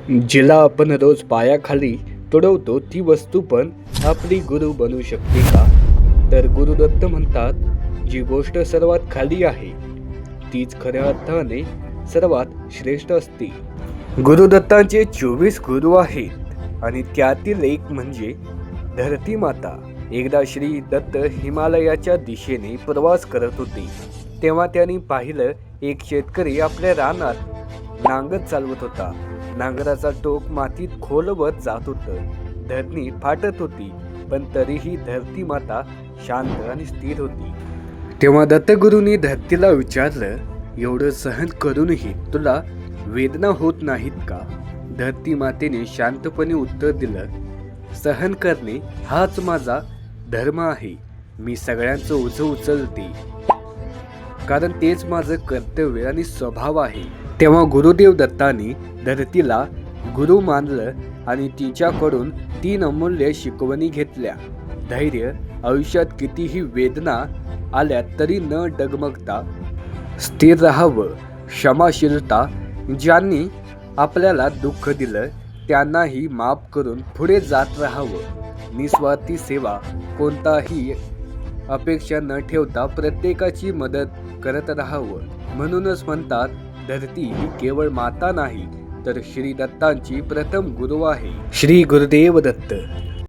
जिला आपण रोज पायाखाली तुडवतो ती वस्तू पण आपली गुरु बनू शकते का? तर गुरुदत्त म्हणतात, जी गोष्ट सर्वात खाली आहे तीच खऱ्या अर्थाने सर्वात श्रेष्ठ असते. गुरुदत्तांचे 24 गुरु आहेत आणि त्यातील एक म्हणजे धरती माता. एकदा श्री दत्त हिमालयाच्या दिशेने प्रवास करत होते, तेव्हा त्यांनी पाहिलं एक शेतकरी आपल्या रानात नांगर चालवत होता. नांगराचा टोक मातीत खोलवत जात होतं. धरणी फाटत होती, पण तरीही धरती माता शांत आणि स्थिर होती. तेव्हा दत्तगुरूंनी धरतीला विचारलं, एवढं सहन करूनही तुला वेदना होत नाहीत का? धरती मातेने शांतपणे उत्तर दिलं, सहन करणे हाच माझा धर्म आहे. मी सगळ्यांचं ओझं उचलते, कारण तेच माझं कर्तव्य आणि स्वभाव आहे. तेव्हा गुरुदेव दत्तांनी धरतीला गुरु मानलं आणि तिच्याकडून 3 अमूल्य शिकवणी घेतल्या. धैर्य, आयुष्यात कितीही वेदना आल्या तरी न डगमगता स्थिर राहावं. क्षमाशीलता, ज्यांनी आपल्याला दुःख दिलं त्यांनाही माफ करून पुढे जात राहावं. निस्वार्थी सेवा, कोणताही अपेक्षा न ठेवता प्रत्येकाची मदत करत राहावं. म्हणूनच म्हणतात, धरती ही केवळ माता नाही तर श्री दत्तांची प्रथम गुरु आहे. श्री गुरुदेव दत्त.